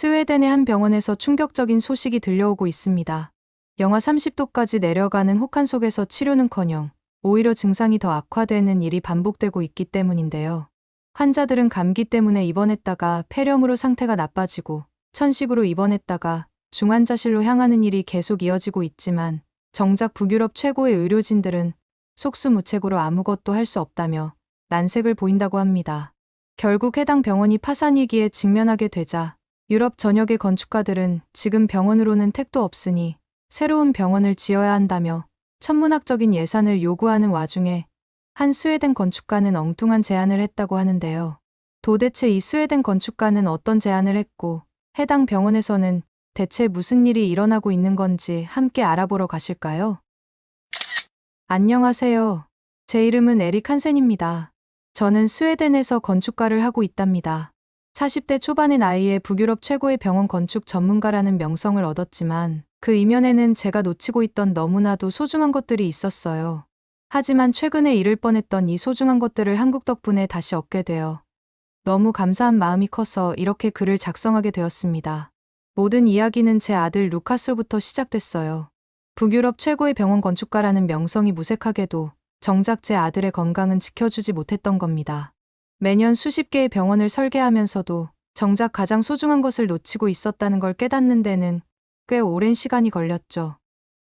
스웨덴의 한 병원에서 충격적인 소식이 들려오고 있습니다. 영하 30도까지 내려가는 혹한 속에서 치료는커녕 오히려 증상이 더 악화되는 일이 반복되고 있기 때문인데요. 환자들은 감기 때문에 입원했다가 폐렴으로 상태가 나빠지고 천식으로 입원했다가 중환자실로 향하는 일이 계속 이어지고 있지만 정작 북유럽 최고의 의료진들은 속수무책으로 아무것도 할 수 없다며 난색을 보인다고 합니다. 결국 해당 병원이 파산 위기에 직면하게 되자 유럽 전역의 건축가들은 지금 병원으로는 택도 없으니 새로운 병원을 지어야 한다며 천문학적인 예산을 요구하는 와중에 한 스웨덴 건축가는 엉뚱한 제안을 했다고 하는데요. 도대체 이 스웨덴 건축가는 어떤 제안을 했고 해당 병원에서는 대체 무슨 일이 일어나고 있는 건지 함께 알아보러 가실까요? 안녕하세요. 제 이름은 에릭 한센입니다. 저는 스웨덴에서 건축가를 하고 있답니다. 40대 초반의 나이에 북유럽 최고의 병원 건축 전문가라는 명성을 얻었지만 그 이면에는 제가 놓치고 있던 너무나도 소중한 것들이 있었어요. 하지만 최근에 잃을 뻔했던 이 소중한 것들을 한국 덕분에 다시 얻게 되어 너무 감사한 마음이 커서 이렇게 글을 작성하게 되었습니다. 모든 이야기는 제 아들 루카스로부터 시작됐어요. 북유럽 최고의 병원 건축가라는 명성이 무색하게도 정작 제 아들의 건강은 지켜주지 못했던 겁니다. 매년 수십 개의 병원을 설계하면서도 정작 가장 소중한 것을 놓치고 있었다는 걸 깨닫는 데는 꽤 오랜 시간이 걸렸죠.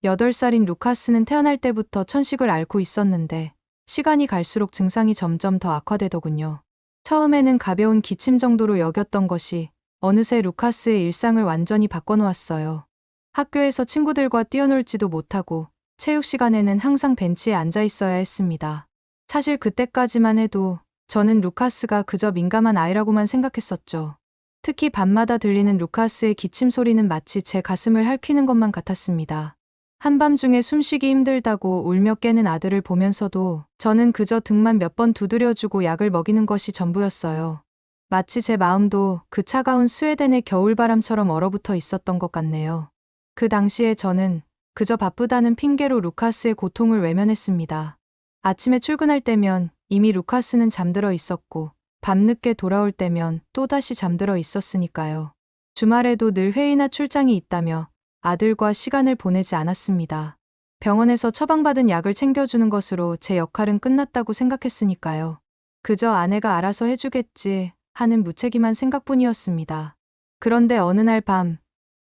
8살인 루카스는 태어날 때부터 천식을 앓고 있었는데 시간이 갈수록 증상이 점점 더 악화되더군요. 처음에는 가벼운 기침 정도로 여겼던 것이 어느새 루카스의 일상을 완전히 바꿔놓았어요. 학교에서 친구들과 뛰어놀지도 못하고 체육 시간에는 항상 벤치에 앉아 있어야 했습니다. 사실 그때까지만 해도 저는 루카스가 그저 민감한 아이라고만 생각했었죠. 특히 밤마다 들리는 루카스의 기침 소리는 마치 제 가슴을 핥히는 것만 같았습니다. 한밤중에 숨쉬기 힘들다고 울며 깨는 아들을 보면서도 저는 그저 등만 몇 번 두드려주고 약을 먹이는 것이 전부였어요. 마치 제 마음도 그 차가운 스웨덴의 겨울바람처럼 얼어붙어 있었던 것 같네요. 그 당시에 저는 그저 바쁘다는 핑계로 루카스의 고통을 외면했습니다. 아침에 출근할 때면 이미 루카스는 잠들어 있었고 밤늦게 돌아올 때면 또다시 잠들어 있었으니까요. 주말에도 늘 회의나 출장이 있다며 아들과 시간을 보내지 않았습니다. 병원에서 처방받은 약을 챙겨주는 것으로 제 역할은 끝났다고 생각했으니까요. 그저 아내가 알아서 해주겠지 하는 무책임한 생각뿐이었습니다. 그런데 어느 날 밤,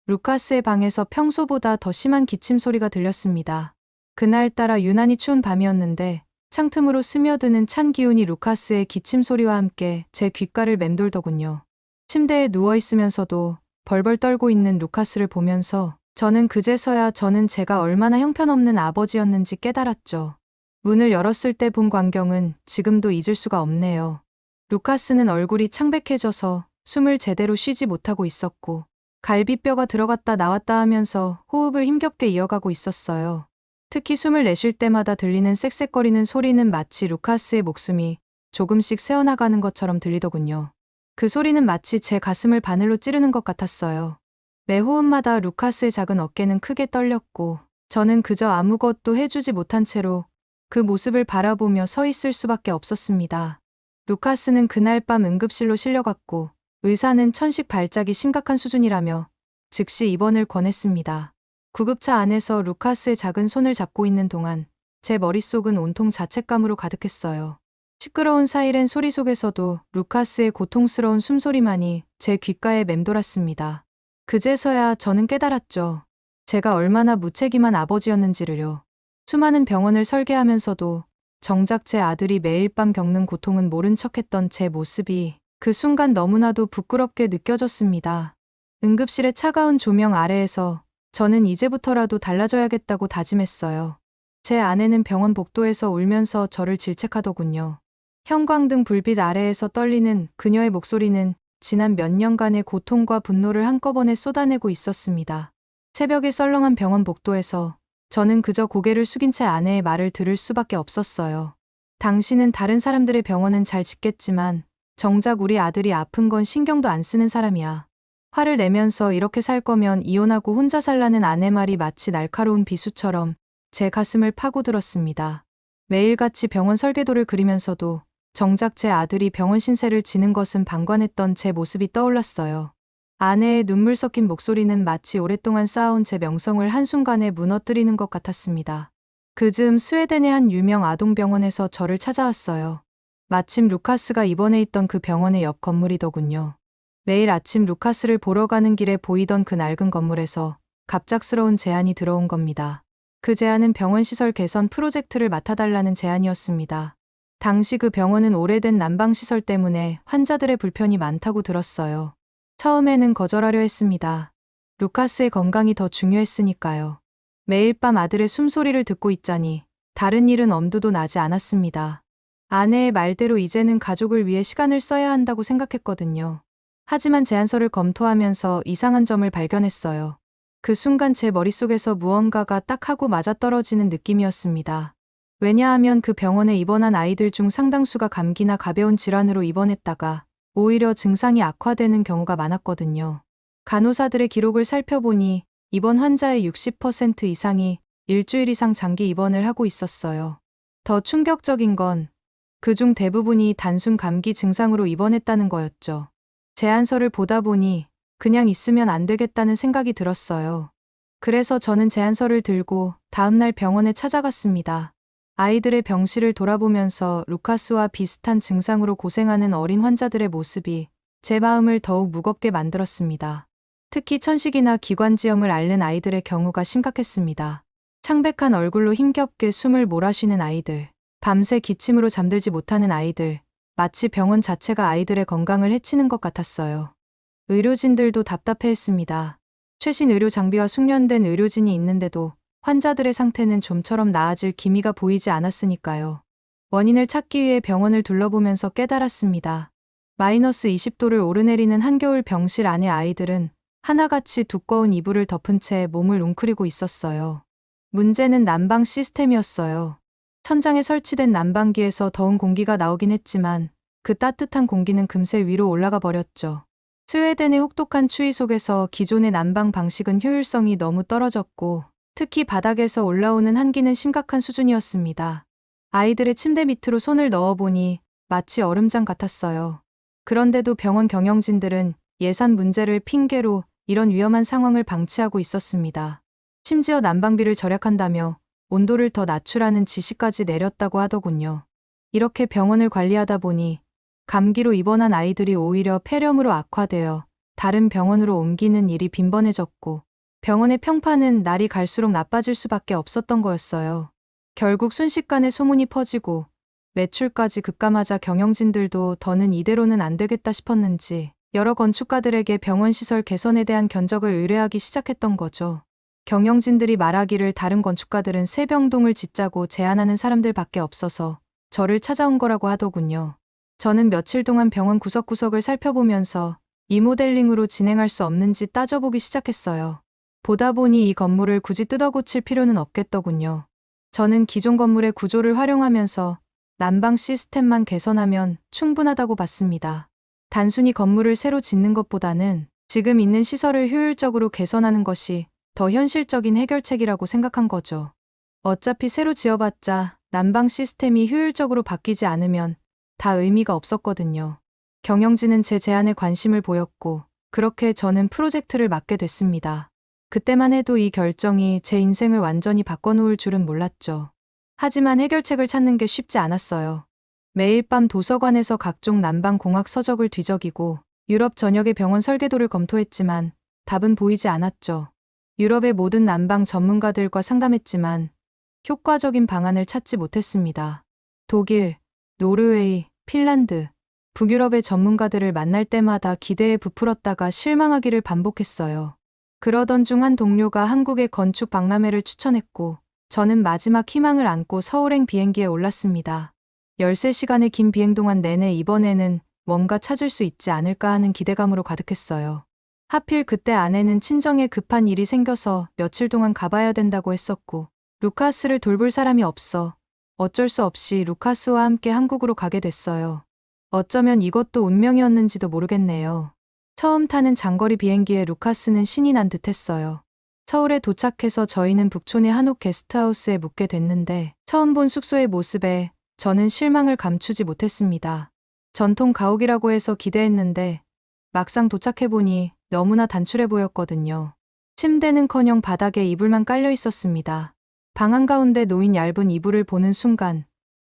루카스의 방에서 평소보다 더 심한 기침 소리가 들렸습니다. 그날따라 유난히 추운 밤이었는데 창틈으로 스며드는 찬 기운이 루카스의 기침 소리와 함께 제 귓가를 맴돌더군요. 침대에 누워있으면서도 벌벌 떨고 있는 루카스를 보면서 저는 그제서야 저는 제가 얼마나 형편없는 아버지였는지 깨달았죠. 문을 열었을 때 본 광경은 지금도 잊을 수가 없네요. 루카스는 얼굴이 창백해져서 숨을 제대로 쉬지 못하고 있었고 갈비뼈가 들어갔다 나왔다 하면서 호흡을 힘겹게 이어가고 있었어요. 특히 숨을 내쉴 때마다 들리는 쌕쌕거리는 소리는 마치 루카스의 목숨이 조금씩 새어나가는 것처럼 들리더군요. 그 소리는 마치 제 가슴을 바늘로 찌르는 것 같았어요. 매 호흡마다 루카스의 작은 어깨는 크게 떨렸고 저는 그저 아무것도 해주지 못한 채로 그 모습을 바라보며 서 있을 수밖에 없었습니다. 루카스는 그날 밤 응급실로 실려갔고 의사는 천식 발작이 심각한 수준이라며 즉시 입원을 권했습니다. 구급차 안에서 루카스의 작은 손을 잡고 있는 동안 제 머릿속은 온통 자책감으로 가득했어요. 시끄러운 사이렌 소리 속에서도 루카스의 고통스러운 숨소리만이 제 귓가에 맴돌았습니다. 그제서야 저는 깨달았죠. 제가 얼마나 무책임한 아버지였는지를요. 수많은 병원을 설계하면서도 정작 제 아들이 매일 밤 겪는 고통은 모른 척했던 제 모습이 그 순간 너무나도 부끄럽게 느껴졌습니다. 응급실의 차가운 조명 아래에서 저는 이제부터라도 달라져야겠다고 다짐했어요. 제 아내는 병원 복도에서 울면서 저를 질책하더군요. 형광등 불빛 아래에서 떨리는 그녀의 목소리는 지난 몇 년간의 고통과 분노를 한꺼번에 쏟아내고 있었습니다. 새벽의 썰렁한 병원 복도에서 저는 그저 고개를 숙인 채 아내의 말을 들을 수밖에 없었어요. 당신은 다른 사람들의 병원은 잘 짓겠지만 정작 우리 아들이 아픈 건 신경도 안 쓰는 사람이야. 화를 내면서 이렇게 살 거면 이혼하고 혼자 살라는 아내 말이 마치 날카로운 비수처럼 제 가슴을 파고들었습니다. 매일같이 병원 설계도를 그리면서도 정작 제 아들이 병원 신세를 지는 것은 방관했던 제 모습이 떠올랐어요. 아내의 눈물 섞인 목소리는 마치 오랫동안 쌓아온 제 명성을 한순간에 무너뜨리는 것 같았습니다. 그즈음 스웨덴의 한 유명 아동병원에서 저를 찾아왔어요. 마침 루카스가 입원해 있던 그 병원의 옆 건물이더군요. 매일 아침 루카스를 보러 가는 길에 보이던 그 낡은 건물에서 갑작스러운 제안이 들어온 겁니다. 그 제안은 병원 시설 개선 프로젝트를 맡아달라는 제안이었습니다. 당시 그 병원은 오래된 난방시설 때문에 환자들의 불편이 많다고 들었어요. 처음에는 거절하려 했습니다. 루카스의 건강이 더 중요했으니까요. 매일 밤 아들의 숨소리를 듣고 있자니 다른 일은 엄두도 나지 않았습니다. 아내의 말대로 이제는 가족을 위해 시간을 써야 한다고 생각했거든요. 하지만 제안서를 검토하면서 이상한 점을 발견했어요. 그 순간 제 머릿속에서 무언가가 딱 하고 맞아떨어지는 느낌이었습니다. 왜냐하면 그 병원에 입원한 아이들 중 상당수가 감기나 가벼운 질환으로 입원했다가 오히려 증상이 악화되는 경우가 많았거든요. 간호사들의 기록을 살펴보니 입원 환자의 60% 이상이 일주일 이상 장기 입원을 하고 있었어요. 더 충격적인 건 그중 대부분이 단순 감기 증상으로 입원했다는 거였죠. 제안서를 보다 보니 그냥 있으면 안 되겠다는 생각이 들었어요. 그래서 저는 제안서를 들고 다음날 병원에 찾아갔습니다. 아이들의 병실을 돌아보면서 루카스와 비슷한 증상으로 고생하는 어린 환자들의 모습이 제 마음을 더욱 무겁게 만들었습니다. 특히 천식이나 기관지염을 앓는 아이들의 경우가 심각했습니다. 창백한 얼굴로 힘겹게 숨을 몰아쉬는 아이들, 밤새 기침으로 잠들지 못하는 아이들, 마치 병원 자체가 아이들의 건강을 해치는 것 같았어요. 의료진들도 답답해했습니다. 최신 의료 장비와 숙련된 의료진이 있는데도 환자들의 상태는 좀처럼 나아질 기미가 보이지 않았으니까요. 원인을 찾기 위해 병원을 둘러보면서 깨달았습니다. 마이너스 20도를 오르내리는 한겨울 병실 안의 아이들은 하나같이 두꺼운 이불을 덮은 채 몸을 웅크리고 있었어요. 문제는 난방 시스템이었어요. 천장에 설치된 난방기에서 더운 공기가 나오긴 했지만 그 따뜻한 공기는 금세 위로 올라가 버렸죠. 스웨덴의 혹독한 추위 속에서 기존의 난방 방식은 효율성이 너무 떨어졌고 특히 바닥에서 올라오는 한기는 심각한 수준이었습니다. 아이들의 침대 밑으로 손을 넣어보니 마치 얼음장 같았어요. 그런데도 병원 경영진들은 예산 문제를 핑계로 이런 위험한 상황을 방치하고 있었습니다. 심지어 난방비를 절약한다며 온도를 더 낮추라는 지시까지 내렸다고 하더군요. 이렇게 병원을 관리하다 보니 감기로 입원한 아이들이 오히려 폐렴으로 악화되어 다른 병원으로 옮기는 일이 빈번해졌고 병원의 평판은 날이 갈수록 나빠질 수밖에 없었던 거였어요. 결국 순식간에 소문이 퍼지고 매출까지 급감하자 경영진들도 더는 이대로는 안 되겠다 싶었는지 여러 건축가들에게 병원 시설 개선에 대한 견적을 의뢰하기 시작했던 거죠. 경영진들이 말하기를 다른 건축가들은 새 병동을 짓자고 제안하는 사람들밖에 없어서 저를 찾아온 거라고 하더군요. 저는 며칠 동안 병원 구석구석을 살펴보면서 리모델링으로 진행할 수 없는지 따져보기 시작했어요. 보다 보니 이 건물을 굳이 뜯어고칠 필요는 없겠더군요. 저는 기존 건물의 구조를 활용하면서 난방 시스템만 개선하면 충분하다고 봤습니다. 단순히 건물을 새로 짓는 것보다는 지금 있는 시설을 효율적으로 개선하는 것이 더 현실적인 해결책이라고 생각한 거죠. 어차피 새로 지어봤자 난방 시스템이 효율적으로 바뀌지 않으면 다 의미가 없었거든요. 경영진은 제 제안에 관심을 보였고 그렇게 저는 프로젝트를 맡게 됐습니다. 그때만 해도 이 결정이 제 인생을 완전히 바꿔놓을 줄은 몰랐죠. 하지만 해결책을 찾는 게 쉽지 않았어요. 매일 밤 도서관에서 각종 난방공학 서적을 뒤적이고 유럽 전역의 병원 설계도를 검토했지만 답은 보이지 않았죠. 유럽의 모든 난방 전문가들과 상담했지만 효과적인 방안을 찾지 못했습니다. 독일, 노르웨이, 핀란드, 북유럽의 전문가들을 만날 때마다 기대에 부풀었다가 실망하기를 반복했어요. 그러던 중 한 동료가 한국의 건축 박람회를 추천했고 저는 마지막 희망을 안고 서울행 비행기에 올랐습니다. 13시간의 긴 비행 동안 내내 이번에는 뭔가 찾을 수 있지 않을까 하는 기대감으로 가득했어요. 하필 그때 아내는 친정에 급한 일이 생겨서 며칠 동안 가봐야 된다고 했었고 루카스를 돌볼 사람이 없어 어쩔 수 없이 루카스와 함께 한국으로 가게 됐어요. 어쩌면 이것도 운명이었는지도 모르겠네요. 처음 타는 장거리 비행기에 루카스는 신이 난 듯했어요. 서울에 도착해서 저희는 북촌의 한옥 게스트하우스에 묵게 됐는데 처음 본 숙소의 모습에 저는 실망을 감추지 못했습니다. 전통 가옥이라고 해서 기대했는데 막상 도착해보니 너무나 단출해 보였거든요. 침대는커녕 바닥에 이불만 깔려 있었습니다. 방 한가운데 놓인 얇은 이불을 보는 순간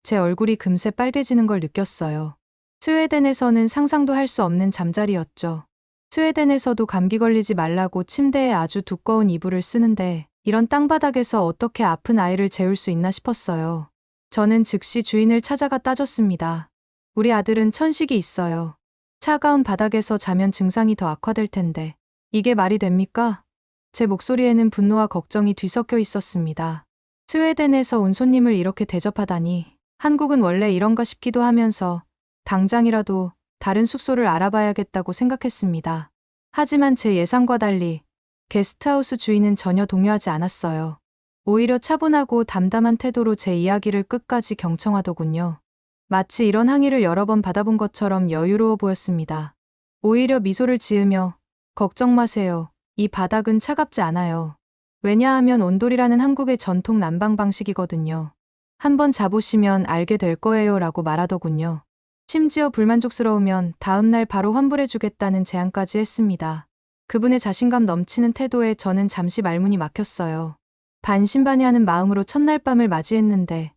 제 얼굴이 금세 빨개지는 걸 느꼈어요. 스웨덴에서는 상상도 할 수 없는 잠자리였죠. 스웨덴에서도 감기 걸리지 말라고 침대에 아주 두꺼운 이불을 쓰는데 이런 땅바닥에서 어떻게 아픈 아이를 재울 수 있나 싶었어요. 저는 즉시 주인을 찾아가 따졌습니다. 우리 아들은 천식이 있어요. 차가운 바닥에서 자면 증상이 더 악화될 텐데 이게 말이 됩니까? 제 목소리에는 분노와 걱정이 뒤섞여 있었습니다. 스웨덴에서 온 손님을 이렇게 대접하다니 한국은 원래 이런가 싶기도 하면서 당장이라도 다른 숙소를 알아봐야겠다고 생각했습니다. 하지만 제 예상과 달리 게스트하우스 주인은 전혀 동요하지 않았어요. 오히려 차분하고 담담한 태도로 제 이야기를 끝까지 경청하더군요. 마치 이런 항의를 여러 번 받아본 것처럼 여유로워 보였습니다. 오히려 미소를 지으며 걱정 마세요. 이 바닥은 차갑지 않아요. 왜냐하면 온돌이라는 한국의 전통 난방 방식이거든요. 한번 자보시면 알게 될 거예요 라고 말하더군요. 심지어 불만족스러우면 다음날 바로 환불해주겠다는 제안까지 했습니다. 그분의 자신감 넘치는 태도에 저는 잠시 말문이 막혔어요. 반신반의하는 마음으로 첫날 밤을 맞이했는데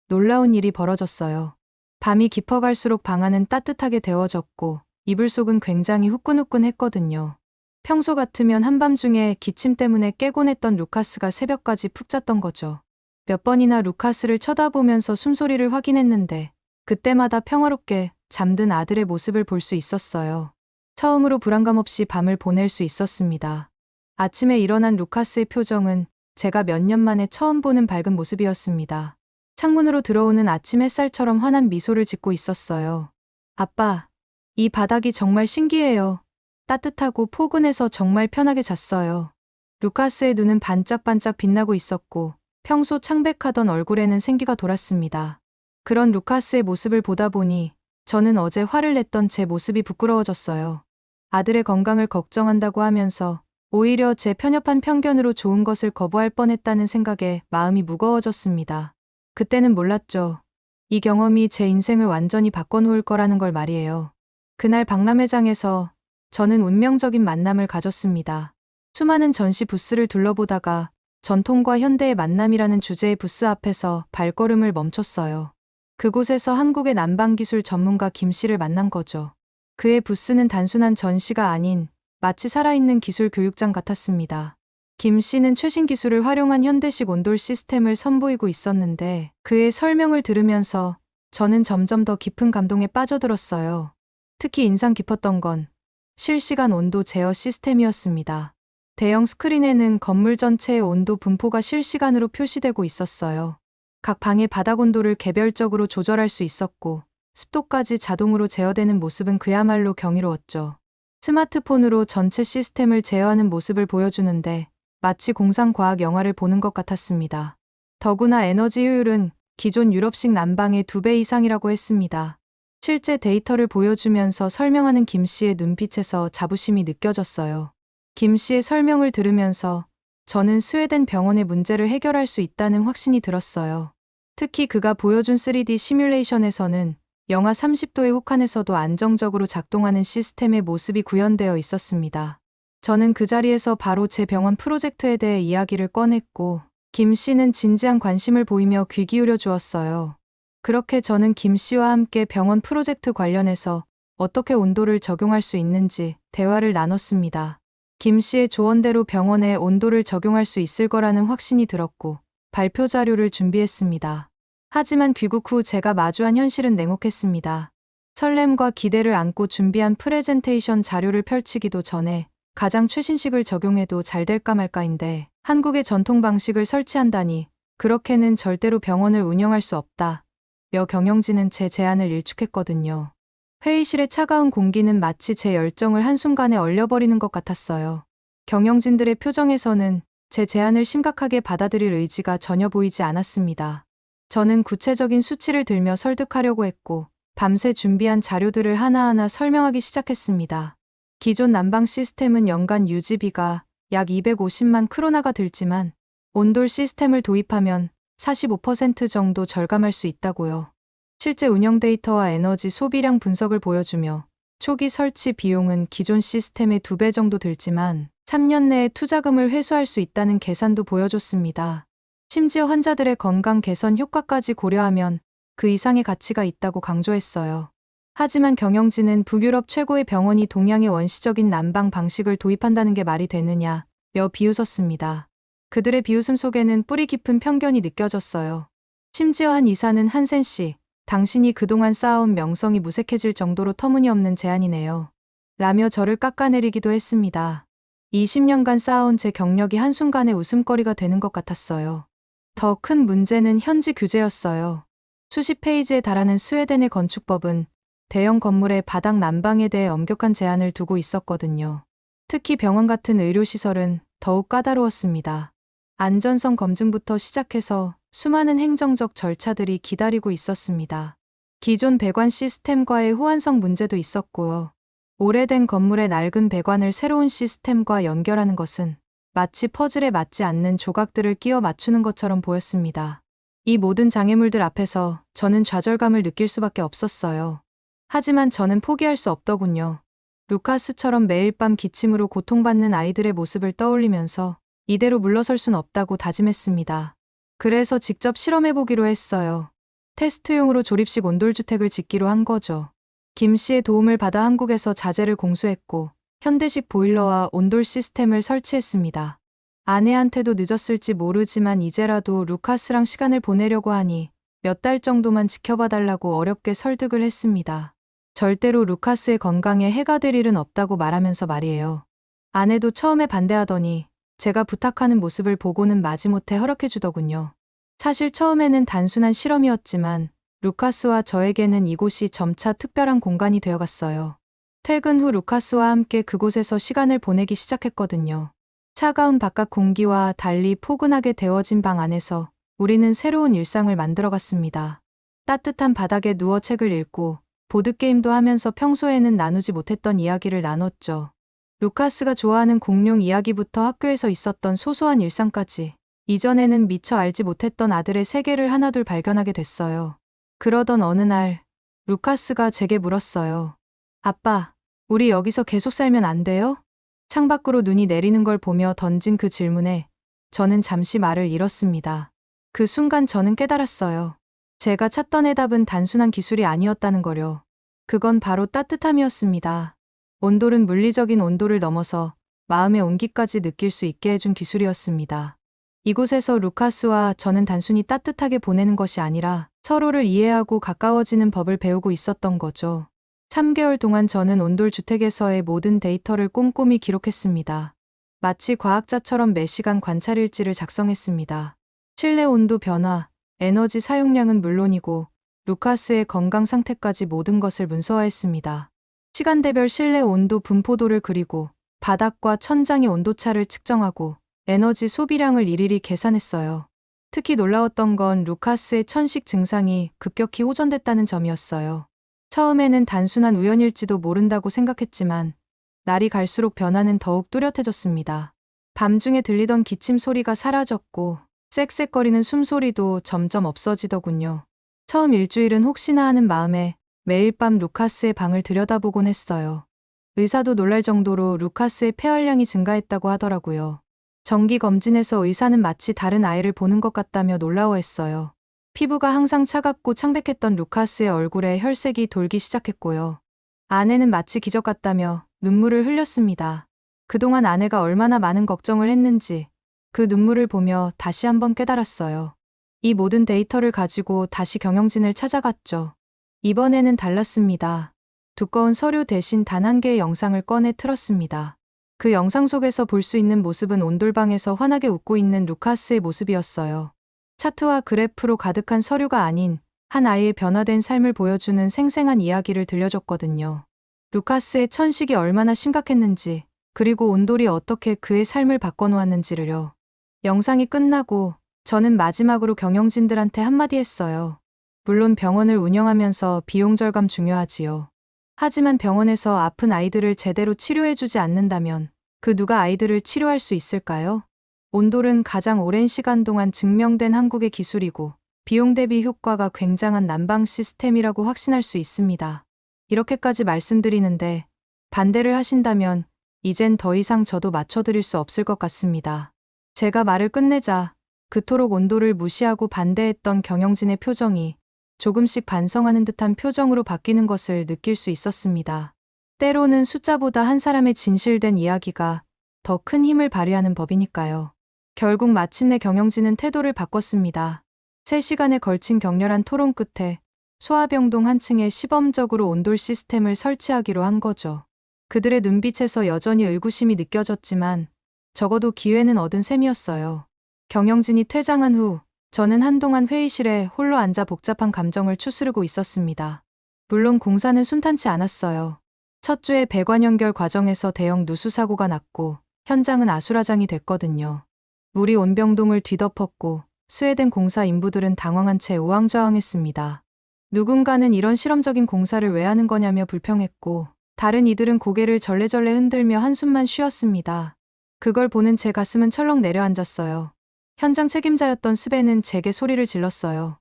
놀라운 일이 벌어졌어요. 밤이 깊어갈수록 방 안은 따뜻하게 데워졌고 이불 속은 굉장히 후끈후끈했거든요. 평소 같으면 한밤중에 기침 때문에 깨곤 했던 루카스가 새벽까지 푹 잤던 거죠. 몇 번이나 루카스를 쳐다보면서 숨소리를 확인했는데 그때마다 평화롭게 잠든 아들의 모습을 볼 수 있었어요. 처음으로 불안감 없이 밤을 보낼 수 있었습니다. 아침에 일어난 루카스의 표정은 제가 몇 년 만에 처음 보는 밝은 모습이었습니다. 창문으로 들어오는 아침 햇살처럼 환한 미소를 짓고 있었어요. 아빠, 이 바닥이 정말 신기해요. 따뜻하고 포근해서 정말 편하게 잤어요. 루카스의 눈은 반짝반짝 빛나고 있었고 평소 창백하던 얼굴에는 생기가 돌았습니다. 그런 루카스의 모습을 보다 보니 저는 어제 화를 냈던 제 모습이 부끄러워졌어요. 아들의 건강을 걱정한다고 하면서 오히려 제 편협한 편견으로 좋은 것을 거부할 뻔했다는 생각에 마음이 무거워졌습니다. 그때는 몰랐죠. 이 경험이 제 인생을 완전히 바꿔놓을 거라는 걸 말이에요. 그날 박람회장에서 저는 운명적인 만남을 가졌습니다. 수많은 전시 부스를 둘러보다가 전통과 현대의 만남이라는 주제의 부스 앞에서 발걸음을 멈췄어요. 그곳에서 한국의 난방기술 전문가 김 씨를 만난 거죠. 그의 부스는 단순한 전시가 아닌 마치 살아있는 기술 교육장 같았습니다. 김 씨는 최신 기술을 활용한 현대식 온돌 시스템을 선보이고 있었는데 그의 설명을 들으면서 저는 점점 더 깊은 감동에 빠져들었어요. 특히 인상 깊었던 건 실시간 온도 제어 시스템이었습니다. 대형 스크린에는 건물 전체의 온도 분포가 실시간으로 표시되고 있었어요. 각 방의 바닥 온도를 개별적으로 조절할 수 있었고 습도까지 자동으로 제어되는 모습은 그야말로 경이로웠죠. 스마트폰으로 전체 시스템을 제어하는 모습을 보여주는데 마치 공상과학 영화를 보는 것 같았습니다. 더구나 에너지 효율은 기존 유럽식 난방의 2배 이상이라고 했습니다. 실제 데이터를 보여주면서 설명하는 김 씨의 눈빛에서 자부심이 느껴졌어요. 김 씨의 설명을 들으면서 저는 스웨덴 병원의 문제를 해결할 수 있다는 확신이 들었어요. 특히 그가 보여준 3D 시뮬레이션에서는 영하 30도의 혹한에서도 안정적으로 작동하는 시스템의 모습이 구현되어 있었습니다. 저는 그 자리에서 바로 제 병원 프로젝트에 대해 이야기를 꺼냈고 김 씨는 진지한 관심을 보이며 귀 기울여 주었어요. 그렇게 저는 김 씨와 함께 병원 프로젝트 관련해서 어떻게 온도를 적용할 수 있는지 대화를 나눴습니다. 김 씨의 조언대로 병원에 온도를 적용할 수 있을 거라는 확신이 들었고 발표 자료를 준비했습니다. 하지만 귀국 후 제가 마주한 현실은 냉혹했습니다. 설렘과 기대를 안고 준비한 프레젠테이션 자료를 펼치기도 전에 가장 최신식을 적용해도 잘 될까 말까인데 한국의 전통 방식을 설치한다니 그렇게는 절대로 병원을 운영할 수 없다. 며 경영진은 제 제안을 일축했거든요. 회의실의 차가운 공기는 마치 제 열정을 한순간에 얼려버리는 것 같았어요. 경영진들의 표정에서는 제 제안을 심각하게 받아들일 의지가 전혀 보이지 않았습니다. 저는 구체적인 수치를 들며 설득하려고 했고 밤새 준비한 자료들을 하나하나 설명하기 시작했습니다. 기존 난방 시스템은 연간 유지비가 약 250만 크로나가 들지만 온돌 시스템을 도입하면 45% 정도 절감할 수 있다고요. 실제 운영 데이터와 에너지 소비량 분석을 보여주며 초기 설치 비용은 기존 시스템의 2배 정도 들지만 3년 내에 투자금을 회수할 수 있다는 계산도 보여줬습니다. 심지어 환자들의 건강 개선 효과까지 고려하면 그 이상의 가치가 있다고 강조했어요. 하지만 경영진은 북유럽 최고의 병원이 동양의 원시적인 난방 방식을 도입한다는 게 말이 되느냐 며 비웃었습니다. 그들의 비웃음 속에는 뿌리 깊은 편견이 느껴졌어요. 심지어 한 의사는 한센 씨, 당신이 그동안 쌓아온 명성이 무색해질 정도로 터무니없는 제안이네요. 라며 저를 깎아내리기도 했습니다. 20년간 쌓아온 제 경력이 한순간에 웃음거리가 되는 것 같았어요. 더 큰 문제는 현지 규제였어요. 수십 페이지에 달하는 스웨덴의 건축법은 대형 건물의 바닥 난방에 대해 엄격한 제한을 두고 있었거든요. 특히 병원 같은 의료시설은 더욱 까다로웠습니다. 안전성 검증부터 시작해서 수많은 행정적 절차들이 기다리고 있었습니다. 기존 배관 시스템과의 호환성 문제도 있었고요. 오래된 건물의 낡은 배관을 새로운 시스템과 연결하는 것은 마치 퍼즐에 맞지 않는 조각들을 끼워 맞추는 것처럼 보였습니다. 이 모든 장애물들 앞에서 저는 좌절감을 느낄 수밖에 없었어요. 하지만 저는 포기할 수 없더군요. 루카스처럼 매일 밤 기침으로 고통받는 아이들의 모습을 떠올리면서 이대로 물러설 순 없다고 다짐했습니다. 그래서 직접 실험해보기로 했어요. 테스트용으로 조립식 온돌주택을 짓기로 한 거죠. 김 씨의 도움을 받아 한국에서 자재를 공수했고 현대식 보일러와 온돌 시스템을 설치했습니다. 아내한테도 늦었을지 모르지만 이제라도 루카스랑 시간을 보내려고 하니 몇 달 정도만 지켜봐달라고 어렵게 설득을 했습니다. 절대로 루카스의 건강에 해가 될 일은 없다고 말하면서 말이에요. 아내도 처음에 반대하더니 제가 부탁하는 모습을 보고는 마지못해 허락해주더군요. 사실 처음에는 단순한 실험이었지만 루카스와 저에게는 이곳이 점차 특별한 공간이 되어갔어요. 퇴근 후 루카스와 함께 그곳에서 시간을 보내기 시작했거든요. 차가운 바깥 공기와 달리 포근하게 데워진 방 안에서 우리는 새로운 일상을 만들어갔습니다. 따뜻한 바닥에 누워 책을 읽고 보드게임도 하면서 평소에는 나누지 못했던 이야기를 나눴죠. 루카스가 좋아하는 공룡 이야기부터 학교에서 있었던 소소한 일상까지 이전에는 미처 알지 못했던 아들의 세계를 하나둘 발견하게 됐어요. 그러던 어느 날 루카스가 제게 물었어요. 아빠, 우리 여기서 계속 살면 안 돼요? 창밖으로 눈이 내리는 걸 보며 던진 그 질문에 저는 잠시 말을 잃었습니다. 그 순간 저는 깨달았어요. 제가 찾던 해답은 단순한 기술이 아니었다는 거요. 그건 바로 따뜻함이었습니다. 온돌은 물리적인 온도를 넘어서 마음의 온기까지 느낄 수 있게 해준 기술이었습니다. 이곳에서 루카스와 저는 단순히 따뜻하게 보내는 것이 아니라 서로를 이해하고 가까워지는 법을 배우고 있었던 거죠. 3개월 동안 저는 온돌 주택에서의 모든 데이터를 꼼꼼히 기록했습니다. 마치 과학자처럼 매시간 관찰 일지를 작성했습니다. 실내 온도 변화, 에너지 사용량은 물론이고 루카스의 건강 상태까지 모든 것을 문서화했습니다. 시간대별 실내 온도 분포도를 그리고 바닥과 천장의 온도차를 측정하고 에너지 소비량을 일일이 계산했어요. 특히 놀라웠던 건 루카스의 천식 증상이 급격히 호전됐다는 점이었어요. 처음에는 단순한 우연일지도 모른다고 생각했지만 날이 갈수록 변화는 더욱 뚜렷해졌습니다. 밤중에 들리던 기침 소리가 사라졌고 쌕쌕거리는 숨소리도 점점 없어지더군요. 처음 일주일은 혹시나 하는 마음에 매일 밤 루카스의 방을 들여다보곤 했어요. 의사도 놀랄 정도로 루카스의 폐활량이 증가했다고 하더라고요. 정기 검진에서 의사는 마치 다른 아이를 보는 것 같다며 놀라워했어요. 피부가 항상 차갑고 창백했던 루카스의 얼굴에 혈색이 돌기 시작했고요. 아내는 마치 기적 같다며 눈물을 흘렸습니다. 그동안 아내가 얼마나 많은 걱정을 했는지 그 눈물을 보며 다시 한번 깨달았어요. 이 모든 데이터를 가지고 다시 경영진을 찾아갔죠. 이번에는 달랐습니다. 두꺼운 서류 대신 단 한 개의 영상을 꺼내 틀었습니다. 그 영상 속에서 볼 수 있는 모습은 온돌방에서 환하게 웃고 있는 루카스의 모습이었어요. 차트와 그래프로 가득한 서류가 아닌 한 아이의 변화된 삶을 보여주는 생생한 이야기를 들려줬거든요. 루카스의 천식이 얼마나 심각했는지, 그리고 온돌이 어떻게 그의 삶을 바꿔놓았는지를요. 영상이 끝나고 저는 마지막으로 경영진들한테 한마디 했어요. 물론 병원을 운영하면서 비용 절감 중요하지요. 하지만 병원에서 아픈 아이들을 제대로 치료해주지 않는다면 그 누가 아이들을 치료할 수 있을까요? 온돌은 가장 오랜 시간 동안 증명된 한국의 기술이고 비용 대비 효과가 굉장한 난방 시스템이라고 확신할 수 있습니다. 이렇게까지 말씀드리는데 반대를 하신다면 이젠 더 이상 저도 맞춰드릴 수 없을 것 같습니다. 제가 말을 끝내자 그토록 온도를 무시하고 반대했던 경영진의 표정이 조금씩 반성하는 듯한 표정으로 바뀌는 것을 느낄 수 있었습니다. 때로는 숫자보다 한 사람의 진실된 이야기가 더 큰 힘을 발휘하는 법이니까요. 결국 마침내 경영진은 태도를 바꿨습니다. 3시간에 걸친 격렬한 토론 끝에 소화병동 한 층에 시범적으로 온돌 시스템을 설치하기로 한 거죠. 그들의 눈빛에서 여전히 의구심이 느껴졌지만 적어도 기회는 얻은 셈이었어요. 경영진이 퇴장한 후 저는 한동안 회의실에 홀로 앉아 복잡한 감정을 추스르고 있었습니다. 물론 공사는 순탄치 않았어요. 첫 주에 배관 연결 과정에서 대형 누수 사고가 났고 현장은 아수라장이 됐거든요. 물이 온 병동을 뒤덮었고 스웨덴 공사 인부들은 당황한 채 우왕좌왕했습니다. 누군가는 이런 실험적인 공사를 왜 하는 거냐며 불평했고 다른 이들은 고개를 절레절레 흔들며 한숨만 쉬었습니다. 그걸 보는 제 가슴은 철렁 내려앉았어요. 현장 책임자였던 스벤은 제게 소리를 질렀어요.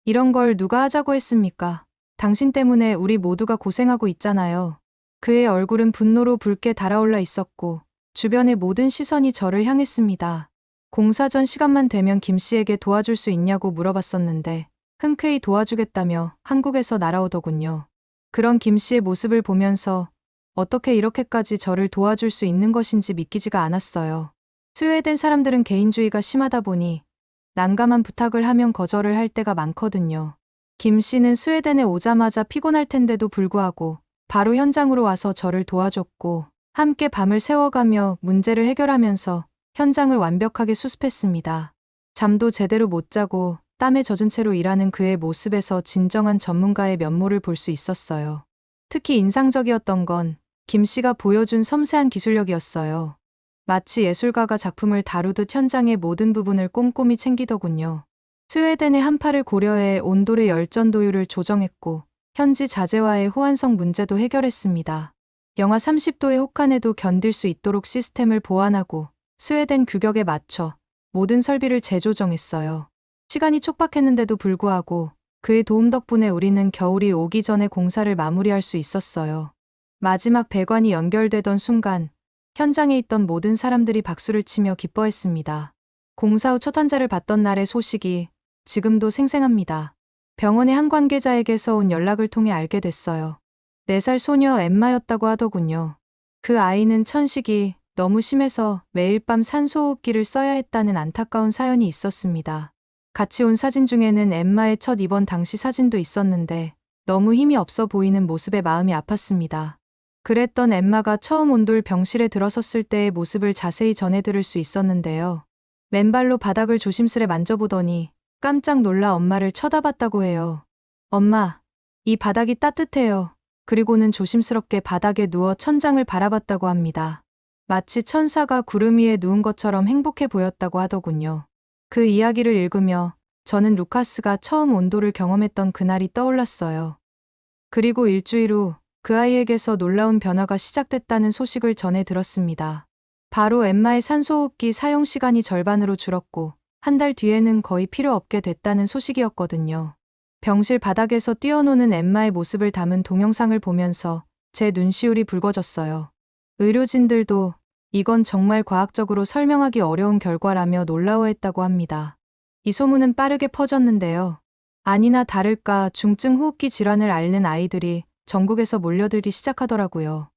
이런 걸 누가 하자고 했습니까? 당신 때문에 우리 모두가 고생하고 있잖아요. 그의 얼굴은 분노로 붉게 달아올라 있었고 주변의 모든 시선이 저를 향했습니다. 공사 전 시간만 되면 김 씨에게 도와줄 수 있냐고 물어봤었는데 흔쾌히 도와주겠다며 한국에서 날아오더군요. 그런 김 씨의 모습을 보면서 어떻게 이렇게까지 저를 도와줄 수 있는 것인지 믿기지가 않았어요. 스웨덴 사람들은 개인주의가 심하다 보니 난감한 부탁을 하면 거절을 할 때가 많거든요. 김 씨는 스웨덴에 오자마자 피곤할 텐데도 불구하고 바로 현장으로 와서 저를 도와줬고 함께 밤을 새워가며 문제를 해결하면서 현장을 완벽하게 수습했습니다. 잠도 제대로 못 자고 땀에 젖은 채로 일하는 그의 모습에서 진정한 전문가의 면모를 볼 수 있었어요. 특히 인상적이었던 건 김 씨가 보여준 섬세한 기술력이었어요. 마치 예술가가 작품을 다루듯 현장의 모든 부분을 꼼꼼히 챙기더군요. 스웨덴의 한파를 고려해 온돌의 열전도율을 조정했고 현지 자재와의 호환성 문제도 해결했습니다. 영하 30도의 혹한에도 견딜 수 있도록 시스템을 보완하고 스웨덴 규격에 맞춰 모든 설비를 재조정했어요. 시간이 촉박했는데도 불구하고 그의 도움 덕분에 우리는 겨울이 오기 전에 공사를 마무리할 수 있었어요. 마지막 배관이 연결되던 순간 현장에 있던 모든 사람들이 박수를 치며 기뻐했습니다. 공사 후 첫 환자를 받던 날의 소식이 지금도 생생합니다. 병원의 한 관계자에게서 온 연락을 통해 알게 됐어요. 4살 소녀 엠마였다고 하더군요. 그 아이는 천식이 너무 심해서 매일 밤 산소호흡기를 써야 했다는 안타까운 사연이 있었습니다. 같이 온 사진 중에는 엠마의 첫 입원 당시 사진도 있었는데 너무 힘이 없어 보이는 모습에 마음이 아팠습니다. 그랬던 엠마가 처음 온돌 병실에 들어섰을 때의 모습을 자세히 전해 들을 수 있었는데요. 맨발로 바닥을 조심스레 만져보더니 깜짝 놀라 엄마를 쳐다봤다고 해요. 엄마, 이 바닥이 따뜻해요. 그리고는 조심스럽게 바닥에 누워 천장을 바라봤다고 합니다. 마치 천사가 구름 위에 누운 것처럼 행복해 보였다고 하더군요. 그 이야기를 읽으며 저는 루카스가 처음 온도를 경험했던 그날이 떠올랐어요. 그리고 일주일 후 그 아이에게서 놀라운 변화가 시작됐다는 소식을 전해 들었습니다. 바로 엠마의 산소호흡기 사용 시간이 절반으로 줄었고 한 달 뒤에는 거의 필요 없게 됐다는 소식이었거든요. 병실 바닥에서 뛰어노는 엠마의 모습을 담은 동영상을 보면서 제 눈시울이 붉어졌어요. 의료진들도 이건 정말 과학적으로 설명하기 어려운 결과라며 놀라워했다고 합니다. 이 소문은 빠르게 퍼졌는데요. 아니나 다를까 중증 호흡기 질환을 앓는 아이들이 전국에서 몰려들기 시작하더라고요.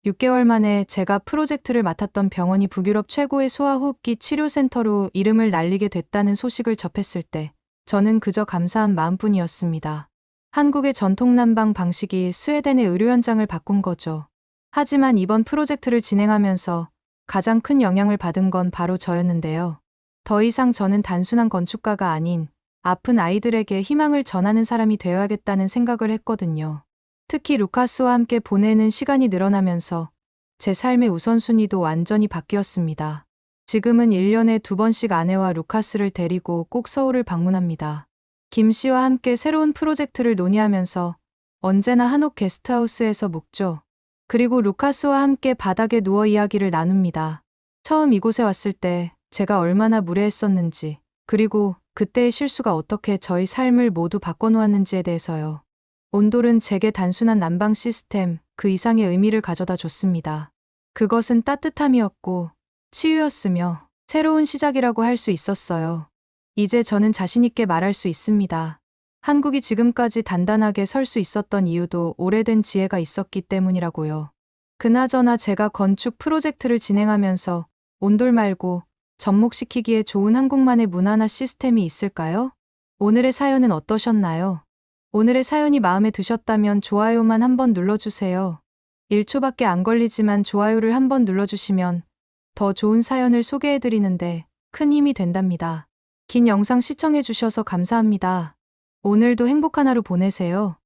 6개월 만에 제가 프로젝트를 맡았던 병원이 북유럽 최고의 소아호흡기 치료센터로 이름을 날리게 됐다는 소식을 접했을 때 저는 그저 감사한 마음뿐이었습니다. 한국의 전통 난방 방식이 스웨덴의 의료 현장을 바꾼 거죠. 하지만 이번 프로젝트를 진행하면서 가장 큰 영향을 받은 건 바로 저였는데요. 더 이상 저는 단순한 건축가가 아닌 아픈 아이들에게 희망을 전하는 사람이 되어야겠다는 생각을 했거든요. 특히 루카스와 함께 보내는 시간이 늘어나면서 제 삶의 우선순위도 완전히 바뀌었습니다. 지금은 1년에 2번씩 아내와 루카스를 데리고 꼭 서울을 방문합니다. 김 씨와 함께 새로운 프로젝트를 논의하면서 언제나 한옥 게스트하우스에서 묵죠. 그리고 루카스와 함께 바닥에 누워 이야기를 나눕니다. 처음 이곳에 왔을 때 제가 얼마나 무례했었는지, 그리고 그때의 실수가 어떻게 저희 삶을 모두 바꿔놓았는지에 대해서요. 온돌은 제게 단순한 난방 시스템, 그 이상의 의미를 가져다 줬습니다. 그것은 따뜻함이었고 치유였으며 새로운 시작이라고 할 수 있었어요. 이제 저는 자신있게 말할 수 있습니다. 한국이 지금까지 단단하게 설 수 있었던 이유도 오래된 지혜가 있었기 때문이라고요. 그나저나 제가 건축 프로젝트를 진행하면서 온돌 말고 접목시키기에 좋은 한국만의 문화나 시스템이 있을까요? 오늘의 사연은 어떠셨나요? 오늘의 사연이 마음에 드셨다면 좋아요만 한번 눌러주세요. 1초밖에 안 걸리지만 좋아요를 한번 눌러주시면 더 좋은 사연을 소개해드리는데 큰 힘이 된답니다. 긴 영상 시청해주셔서 감사합니다. 오늘도 행복한 하루 보내세요.